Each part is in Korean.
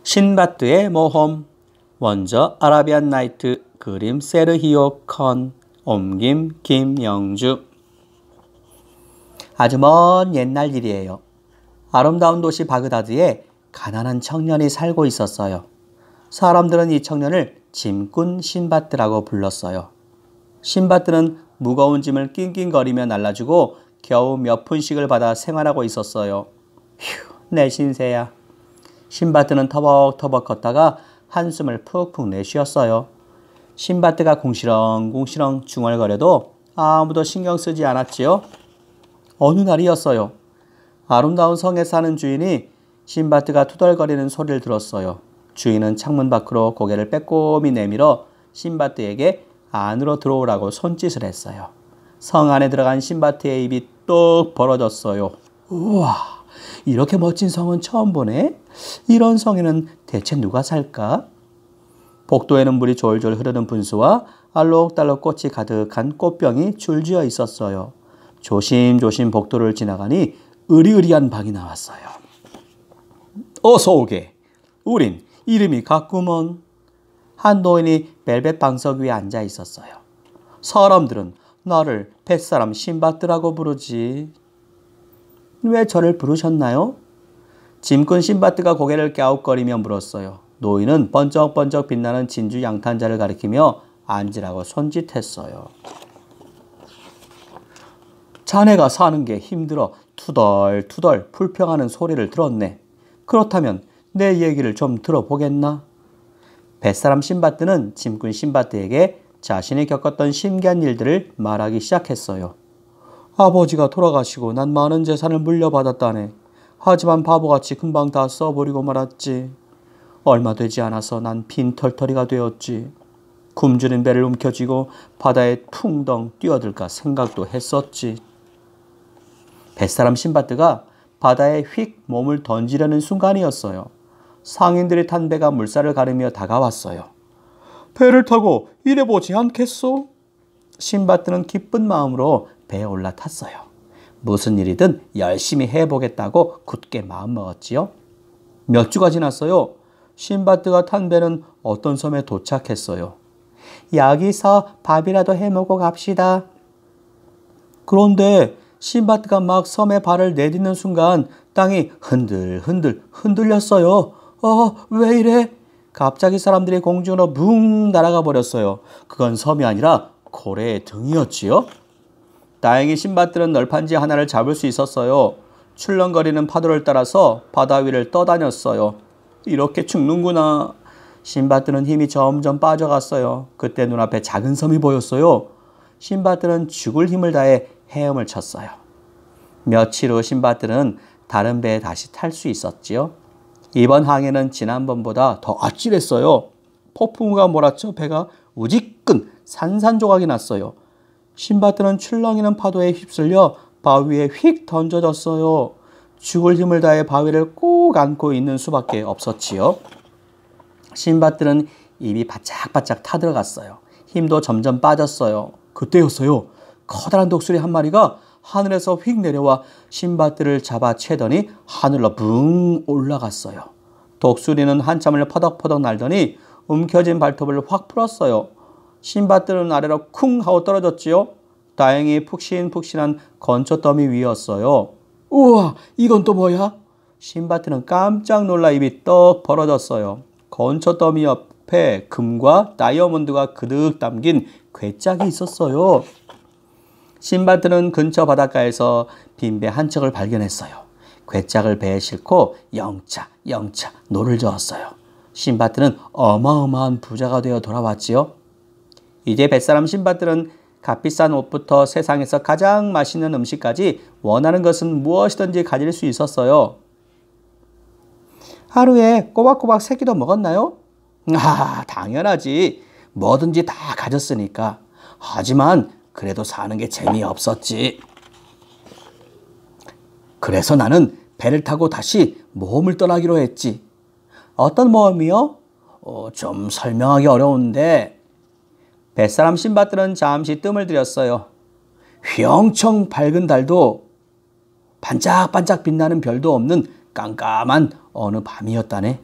신바트의 모험. 원저 아라비안 나이트, 그림 세르히오 컨, 옮김 김영주. 아주 먼 옛날 일이에요. 아름다운 도시 바그다드에 가난한 청년이 살고 있었어요. 사람들은 이 청년을 짐꾼 신바트라고 불렀어요. 신바트는 무거운 짐을 낑낑거리며 날라주고 겨우 몇 푼씩을 받아 생활하고 있었어요. 휴, 내 신세야. 신바트는 터벅터벅 걷다가 한숨을 푹푹 내쉬었어요. 신바트가 궁시렁궁시렁 중얼거려도 아무도 신경 쓰지 않았지요. 어느 날이었어요. 아름다운 성에 사는 주인이 신바트가 투덜거리는 소리를 들었어요. 주인은 창문 밖으로 고개를 빼꼼히 내밀어 신바트에게 안으로 들어오라고 손짓을 했어요. 성 안에 들어간 신바트의 입이 뚝 벌어졌어요. 우와, 이렇게 멋진 성은 처음 보네. 이런 성에는 대체 누가 살까? 복도에는 물이 졸졸 흐르는 분수와 알록달록 꽃이 가득한 꽃병이 줄지어 있었어요. 조심조심 복도를 지나가니 으리으리한 방이 나왔어요. 어서 오게. 우린 이름이 같구먼. 한 노인이 벨벳 방석 위에 앉아 있었어요. 사람들은 나를 뱃사람 신바트라고 부르지. 왜 저를 부르셨나요? 짐꾼 신바트가 고개를 갸웃거리며 물었어요. 노인은 번쩍번쩍 빛나는 진주 양탄자를 가리키며 앉으라고 손짓했어요. 자네가 사는 게 힘들어 투덜투덜 불평하는 소리를 들었네. 그렇다면 내 얘기를 좀 들어보겠나? 뱃사람 신바트는 짐꾼 신바트에게 자신이 겪었던 신기한 일들을 말하기 시작했어요. 아버지가 돌아가시고 난 많은 재산을 물려받았다네. 하지만 바보같이 금방 다 써버리고 말았지. 얼마 되지 않아서 난 빈털터리가 되었지. 굶주린 배를 움켜쥐고 바다에 퉁덩 뛰어들까 생각도 했었지. 뱃사람 신바트가 바다에 휙 몸을 던지려는 순간이었어요. 상인들이 탄 배가 물살을 가르며 다가왔어요. 배를 타고 일해보지 않겠소? 신바트는 기쁜 마음으로 배에 올라탔어요. 무슨 일이든 열심히 해보겠다고 굳게 마음먹었지요. 몇 주가 지났어요. 신바트가 탄 배는 어떤 섬에 도착했어요. 여기서 밥이라도 해먹고 갑시다. 그런데 신바트가 막 섬에 발을 내딛는 순간 땅이 흔들흔들 흔들렸어요. 왜 이래? 갑자기 사람들이 공중으로 붕 날아가 버렸어요. 그건 섬이 아니라 고래의 등이었지요. 다행히 신바트는 널판지 하나를 잡을 수 있었어요. 출렁거리는 파도를 따라서 바다 위를 떠다녔어요. 이렇게 죽는구나. 신바트는 힘이 점점 빠져갔어요. 그때 눈앞에 작은 섬이 보였어요. 신바트는 죽을 힘을 다해 헤엄을 쳤어요. 며칠 후 신바트는 다른 배에 다시 탈 수 있었지요. 이번 항해는 지난번보다 더 아찔했어요. 폭풍우가 몰아쳐 배가 우지끈 산산조각이 났어요. 신바트는 출렁이는 파도에 휩쓸려 바위에 휙 던져졌어요. 죽을 힘을 다해 바위를 꼭 안고 있는 수밖에 없었지요. 신바트는 입이 바짝바짝 타들어갔어요. 힘도 점점 빠졌어요. 그때였어요. 커다란 독수리 한 마리가 하늘에서 휙 내려와 신바트를 잡아채더니 하늘로 붕 올라갔어요. 독수리는 한참을 퍼덕퍼덕 날더니 움켜진 발톱을 확 풀었어요. 신바트는 아래로 쿵 하고 떨어졌지요. 다행히 푹신푹신한 건초더미 위였어요. 우와, 이건 또 뭐야? 신바트는 깜짝 놀라 입이 떡 벌어졌어요. 건초더미 옆에 금과 다이아몬드가 그득 담긴 괴짝이 있었어요. 신바트는 근처 바닷가에서 빈배 한 척을 발견했어요. 괴짝을 배에 싣고 영차 노를 저었어요. 신바트는 어마어마한 부자가 되어 돌아왔지요. 이제 뱃사람 신바트는 값비싼 옷부터 세상에서 가장 맛있는 음식까지 원하는 것은 무엇이든지 가질 수 있었어요. 하루에 꼬박꼬박 3끼도 먹었나요? 당연하지. 뭐든지 다 가졌으니까. 하지만 그래도 사는 게 재미없었지. 그래서 나는 배를 타고 다시 모험을 떠나기로 했지. 어떤 모험이요? 좀 설명하기 어려운데. 뱃사람 신바트는 잠시 뜸을 들였어요. 휘영청 밝은 달도 반짝반짝 빛나는 별도 없는 깜깜한 어느 밤이었다네.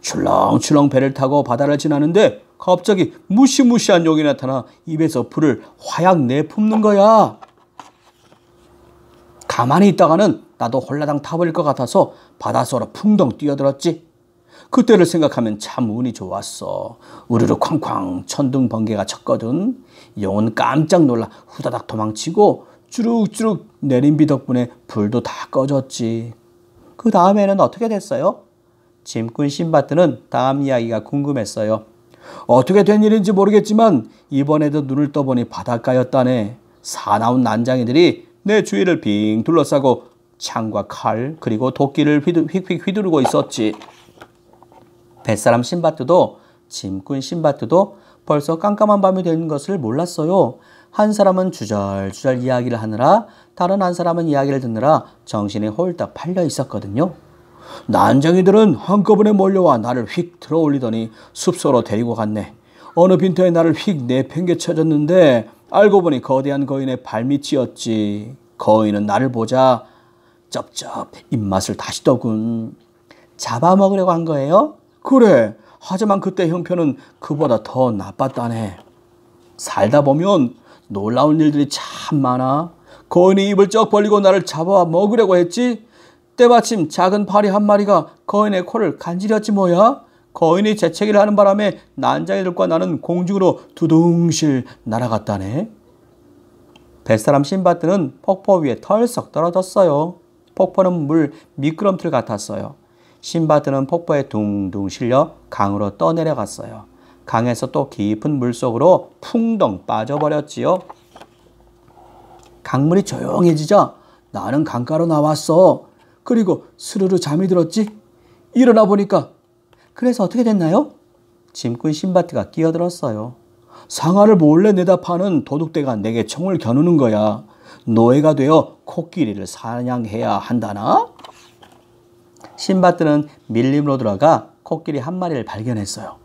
출렁출렁 배를 타고 바다를 지나는데 갑자기 무시무시한 용이 나타나 입에서 불을 화약 내뿜는 거야. 가만히 있다가는 나도 홀라당 타버릴 것 같아서 바닷속으로 풍덩 뛰어들었지. 그때를 생각하면 참 운이 좋았어. 우르르 쾅쾅 천둥 번개가 쳤거든. 용은 깜짝 놀라 후다닥 도망치고 주룩주룩 내린 비 덕분에 불도 다 꺼졌지. 그 다음에는 어떻게 됐어요? 짐꾼 신바트는 다음 이야기가 궁금했어요. 어떻게 된 일인지 모르겠지만 이번에도 눈을 떠보니 바닷가였다네. 사나운 난장이들이 내 주위를 빙 둘러싸고 창과 칼 그리고 도끼를 휙휙 휘두르고 있었지. 뱃사람 신바트도 짐꾼 신바트도 벌써 깜깜한 밤이 된 것을 몰랐어요. 한 사람은 주절주절 이야기를 하느라 다른 한 사람은 이야기를 듣느라 정신이 홀딱 팔려 있었거든요. 난쟁이들은 한꺼번에 몰려와 나를 휙 들어올리더니 숲속으로 데리고 갔네. 어느 빈터에 나를 휙 내팽개쳐졌는데 알고 보니 거대한 거인의 발밑이었지. 거인은 나를 보자 쩝쩝 입맛을 다시더군. 잡아먹으려고 한 거예요? 그래. 하지만 그때 형편은 그보다 더 나빴다네. 살다 보면 놀라운 일들이 참 많아. 거인이 입을 쩍 벌리고 나를 잡아먹으려고 했지. 때마침 작은 파리 한 마리가 거인의 코를 간지렸지 뭐야. 거인이 재채기를 하는 바람에 난장이들과 나는 공중으로 두둥실 날아갔다네. 뱃사람 신바트는 폭포 위에 털썩 떨어졌어요. 폭포는 물 미끄럼틀 같았어요. 신바트는 폭포에 둥둥 실려 강으로 떠내려갔어요. 강에서 또 깊은 물속으로 풍덩 빠져버렸지요. 강물이 조용해지자 나는 강가로 나왔어. 그리고 스르르 잠이 들었지. 일어나 보니까. 그래서 어떻게 됐나요? 짐꾼 신바트가 끼어들었어요. 상아를 몰래 내다 파는 도둑대가 내게 총을 겨누는 거야. 노예가 되어 코끼리를 사냥해야 한다나? 신바트는 밀림으로 들어가 코끼리 한 마리를 발견했어요.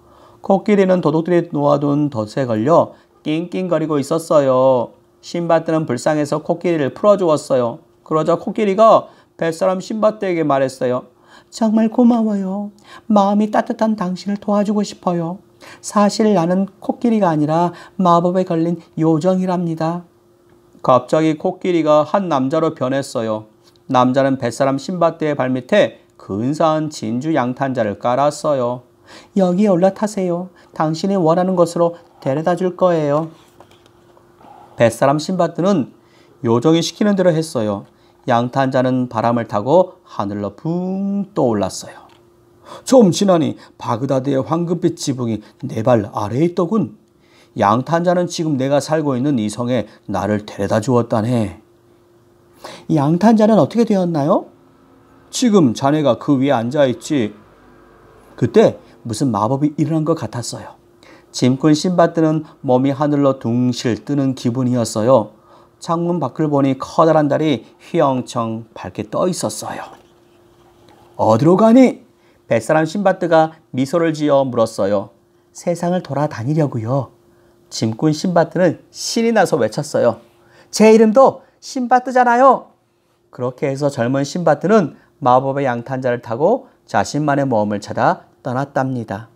코끼리는 도둑들이 놓아둔 덫에 걸려 낑낑거리고 있었어요. 신바트는 불쌍해서 코끼리를 풀어주었어요. 그러자 코끼리가 뱃사람 신바트에게 말했어요. 정말 고마워요. 마음이 따뜻한 당신을 도와주고 싶어요. 사실 나는 코끼리가 아니라 마법에 걸린 요정이랍니다. 갑자기 코끼리가 한 남자로 변했어요. 남자는 뱃사람 신바트의 발밑에 근사한 진주 양탄자를 깔았어요. 여기에 올라타세요. 당신이 원하는 곳으로 데려다 줄 거예요. 뱃사람 신바트는 요정이 시키는 대로 했어요. 양탄자는 바람을 타고 하늘로 붕 떠올랐어요. 좀 지나니 바그다드의 황금빛 지붕이 내 발 아래에 있더군. 양탄자는 지금 내가 살고 있는 이 성에 나를 데려다 주었다네. 양탄자는 어떻게 되었나요? 지금 자네가 그 위에 앉아있지. 그때 무슨 마법이 일어난 것 같았어요. 짐꾼 신바트는 몸이 하늘로 둥실 뜨는 기분이었어요. 창문 밖을 보니 커다란 달이 휘영청 밝게 떠 있었어요. 어디로 가니? 뱃사람 신바트가 미소를 지어 물었어요. 세상을 돌아다니려고요. 짐꾼 신바트는 신이 나서 외쳤어요. 제 이름도 신바트잖아요. 그렇게 해서 젊은 신바트는 마법의 양탄자를 타고 자신만의 모험을 찾아 떠났답니다.